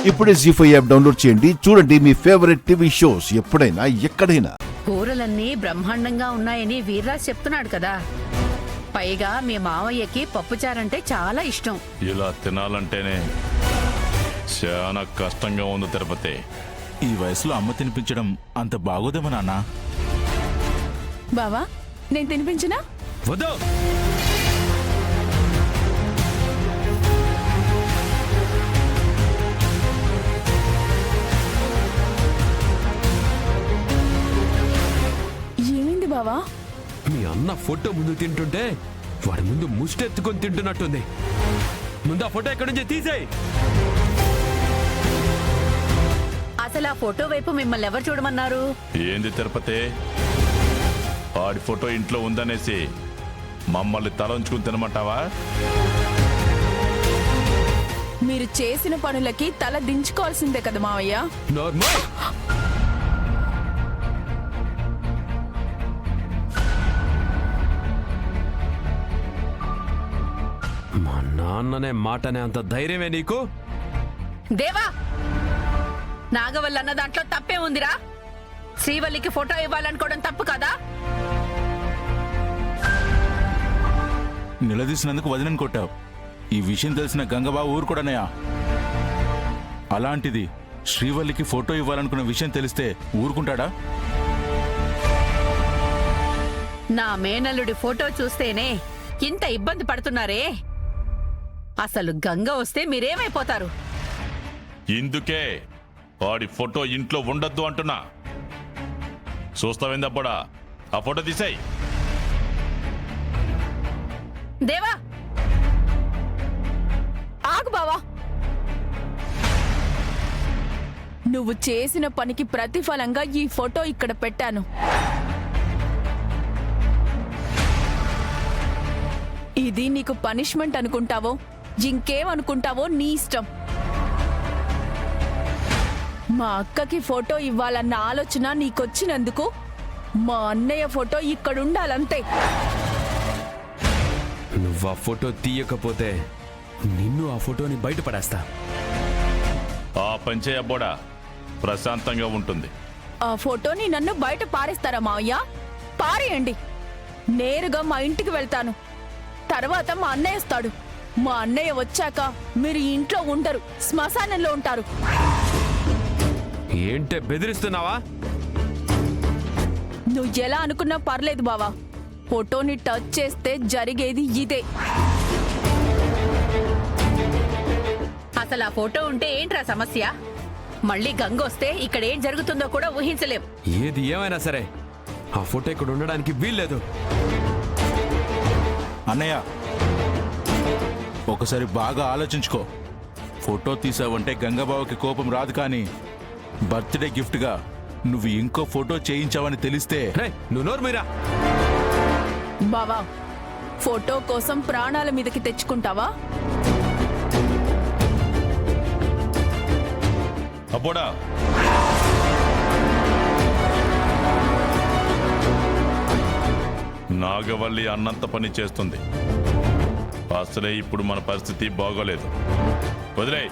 ఇప్పుడే జీ5 app download చేయండి. చూడండి మీ ఫేవరెట్ టీవీ షోస్ ఎప్పుడైనా ఎక్కడైనా. కూరలన్నీ బ్రహ్మాండంగా ఉన్నాయని వీర్రాజ్ చెప్తున్నాడు కదా. పైగా మీ మావయ్యకి పప్పుచారంటే చాలా ఇష్టం. ఇలా తినాలంటేనే చాలా కష్టంగా ఉంది తిరుపతి. ఈ వయసులో అమ్మ తినిపించడం అంత బాగోదేమో నాన్న. బావా నేను తినిపించినా? వద్దు. ఏమైంది బావా? మీ అన్న ఫోటో ముందు తింటుంటే వాడి ముందు ముష్టెత్తుకొని తింటున్నట్టుంది. ముందు ఆ ఫోటో ఎక్కడి నుంచి తీసేయ్. అసలు ఆ ఫోటో వైపు మిమ్మల్ని ఎవరు చూడమన్నారు? ఏంది తిరుపతి, వాడి ఫోటో ఇంట్లో ఉందనేసి మమ్మల్ని తల ఉంచుకుని తినమంటావా? మీరు చేసిన పనులకి తల దించుకోవాల్సిందే కదా మావయ్య. నార్మల్. మా నాన్ననే మాటనే అంత ధైర్యమే నీకు? దేవా, నాగవల్లి అన్న దాంట్లో తప్పే ఉందిరా. శ్రీవల్లికి ఫోటో ఇవ్వాలనుకోవడం తప్పు కదా? నిలదీసినందుకు వదినని కొట్టావు. ఈ విషయం తెలిసిన గంగబాబు ఊరుకోడనయా. అలాంటిది శ్రీవల్లికి ఫోటో ఇవ్వాలనుకున్న విషయం తెలిస్తే ఊరుకుంటాడా? నా మేనల్లుడి ఫోటో చూస్తేనే ఇంత ఇబ్బంది పడుతున్నారే. అసలు గంగ వస్తే మీరేమైపోతారు? ఇందుకే వాడి ఫోటో ఇంట్లో ఉండొద్దు అంటున్నా. చూస్తావేందబ్బడా, ఆ ఫోటో తీసేయ్. దేవా, ఆగు బావా. నువ్వు చేసిన పనికి ప్రతిఫలంగా ఈ ఫోటో ఇక్కడ పెట్టాను. ఇది నీకు పనిష్మెంట్ అనుకుంటావో ఇంకేమనుకుంటావో నీ ఇష్టం. మా అక్కకి ఫోటో ఇవ్వాలన్న ఆలోచన నీకొచ్చినందుకు మా అన్నయ్య ఫోటో ఇక్కడుండాలంతే. నువ్వు ఆ ఫోటో తీయకపోతే నిన్ను ఆ ఫోటోని బయటపడేస్తా. ఆ పంచే అబ్బోడా ప్రశాంతంగా ఉంటుంది. ఆ ఫోటోని నన్ను బయట పారేస్తారా మావయ్య? పారేయండి. నేరుగా మా ఇంటికి వెళ్తాను. తర్వాత మా అన్నయ్య వస్తాడు. మా అన్నయ్య వచ్చాక మీరు ఇంట్లో ఉండరు, శ్మశానంలో ఉంటారు. ఏంటే బెదిరిస్తున్నావా? నువ్వు ఎలా అనుకున్నా పర్లేదు బావా. ఫోటోని టచ్ చేస్తే జరిగేది ఇదే. అసలు ఆ ఫోటో ఉంటే ఏంట్రా సమస్య? మళ్ళీ గంగ వస్తే ఇక్కడ ఏం జరుగుతుందో కూడా ఊహించలేం. ఏది ఏమైనా సరే ఆ ఫోటో ఇక్కడ ఉండడానికి వీల్లేదు. అన్నయ్య, ఒకసారి బాగా ఆలోచించుకో. ఫోటో తీసావంటే గంగబాబుకి కోపం రాదు, కానీ బర్త్డే గిఫ్ట్గా నువ్వు ఇంకో ఫోటో చేయించావని తెలిస్తే నువ్వు నోరు మీరా. బావా, ఫోటో కోసం ప్రాణాల మీదకి తెచ్చుకుంటావా? అబ్బోడా, నాగవల్లి అన్నంత పని చేస్తుంది. అసలే ఇప్పుడు మన పరిస్థితి బాగోలేదు. వదిలే.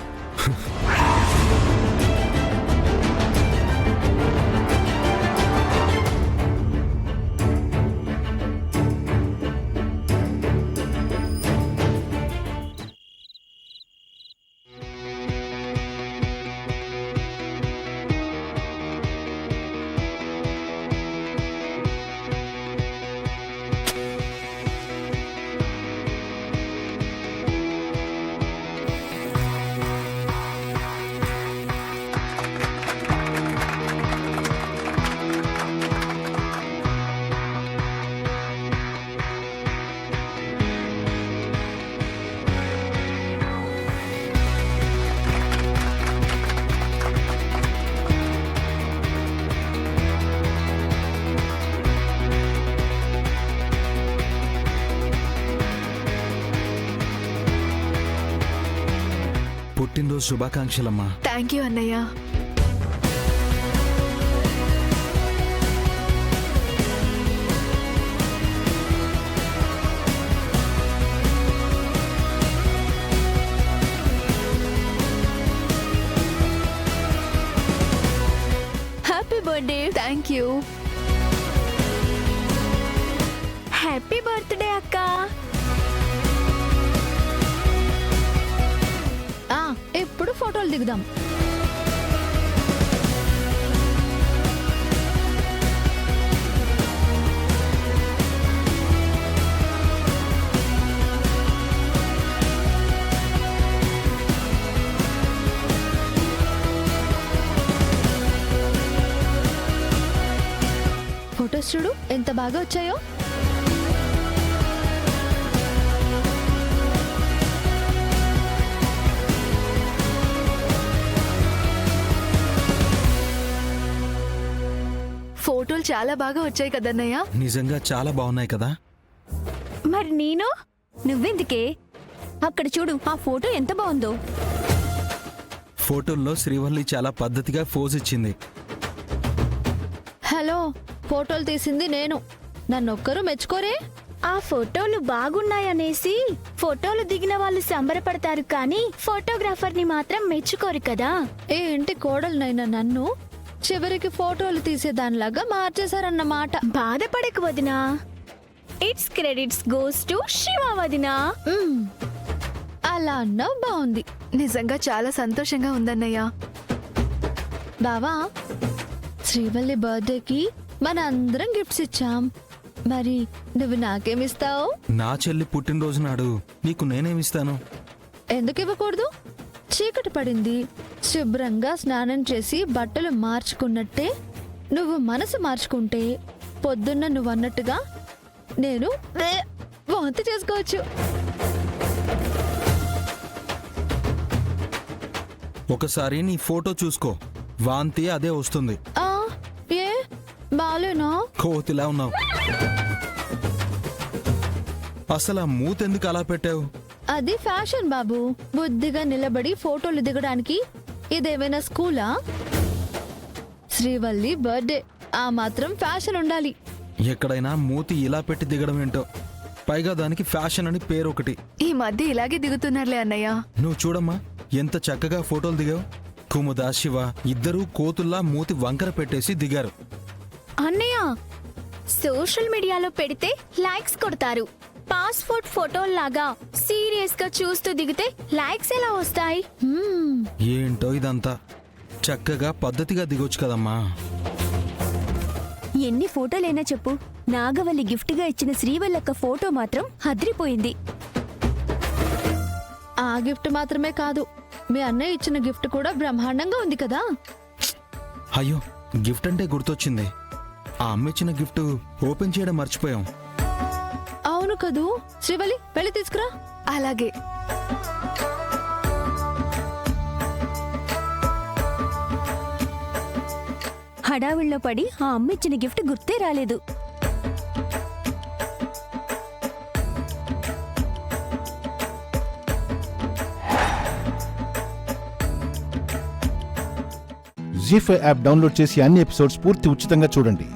పుట్టినరోజు శుభాకాంక్షలమ్మా. థ్యాంక్ యూ అన్నయ్య. Birthday. Thank you. Happy birthday అక్క. ఎప్పుడు ఫోటోలు దిగుదాం. ఫోటోస్ చూడు ఎంత బాగా వచ్చాయో. ఫోటోలు చాలా బాగా వచ్చాయి కదన్నయ్య. నిజంగా చాలా బాగున్నాయి కదా. మరి నేను నువ్వెందుకే? అక్కడ చూడు ఆ ఫోటో ఎంత బాగుందో. ఫోటోల్లో శ్రీవల్లి చాలా పద్ధతిగా పోజ్ ఇచ్చింది. హలో, ఫోటోలు తీసింది నేను. నన్నొక్కరు మెచ్చుకోరే. ఆ ఫోటోలు బాగున్నాయనేసి ఫోటోలు దిగిన వాళ్ళు సంబరపడతారు కానీ ఫోటోగ్రాఫర్ ని మాత్రం మెచ్చుకోరు కదా. ఏ ఇంటి కోడలునైనా నన్ను చివరికి ఫోటోలు తీసేదానిలాగా మార్చేశారన్నమాట. బాధపడకు వదినా. It's credits goes to Shiva వదినా. అలా అన్నావు, బాగుంది. నిజంగా చాలా సంతోషంగా ఉందన్నయ్య. బావా, శ్రీవల్లి బర్త్డేకి మన అందరం గిఫ్ట్స్ ఇచ్చాం. మరి నువ్వు నాకేమిస్తావు? నా చెల్లి పుట్టినరోజు నాడు నీకు నేనేమిస్తాను? ఎందుకు ఇవ్వకూడదు? చీకటి పడింది, శుభ్రంగా స్నానం చేసి బట్టలు మార్చుకున్నట్టే నువ్వు మనసు మార్చుకుంటే పొద్దున్న నువ్వు అన్నట్టుగా నేను వాంతి చేసుకోవచ్చు. ఒకసారి నీ ఫోటో చూసుకో, వాంతి అదే వస్తుంది. ఏ బాలేనా? కోతిలా ఉన్నావు. అసలు ఆ మూతెందుకు అలా పెట్టావు? అది ఫ్యాషన్ బాబు. బుద్ధిగా నిలబడి ఫోటోలు దిగడానికి ఇదేమైనా స్కూలా? శ్రీవల్లి బర్త్డే, ఆ మాత్రం ఫ్యాషన్ ఉండాలి. ఎక్కడైనా మూతి ఇలా పెట్టి దిగడం ఏంటో. పైగా దానికి ఫ్యాషన్ అని పేరు ఒకటి. ఈ మధ్య ఇలాగే దిగుతున్నారులే అన్నయ్య. నువ్వు చూడమ్మా ఎంత చక్కగా ఫోటోలు దిగావు. కుముద, శివ ఇద్దరూ కోతుల్లా మూతి వంకర పెట్టేసి దిగారు. అన్నయ్య, సోషల్ మీడియాలో పెడితే లైక్స్ కొడతారు. పాస్పోర్ట్ ఫోటోల్లాగా సీరియస్ గా చూస్తూ దిగితే లైక్స్ ఎలా వస్తాయి? ఏంటో ఇదంతా. చక్కగా పద్ధతిగా దిగొచ్చు కదమ్మా. ఎన్ని ఫోటోలైనా చెప్పు, నాగవల్లి గిఫ్ట్ గా ఇచ్చిన శ్రీవల్లక్క ఫోటో మాత్రం అదిరిపోయింది. ఆ గిఫ్ట్ మాత్రమే కాదు, మీ అన్నయ్య ఇచ్చిన గిఫ్ట్ కూడా బ్రహ్మాండంగా ఉంది కదా. అయ్యో, గిఫ్ట్ అంటే గుర్తొచ్చింది. ఆ అమ్మ ఇచ్చిన గిఫ్ట్ ఓపెన్ చేయడం మర్చిపోయాం. అవును కదూ. శ్రీవల్లి వెళ్ళి తీసుకురా. అలాగే. హడావిడిలో పడి ఆ అమ్మ ఇచ్చిన గిఫ్ట్ గుర్తే రాలేదు. జీ5 యాప్ డౌన్లోడ్ చేసి అన్ని ఎపిసోడ్స్ పూర్తి ఉచితంగా చూడండి.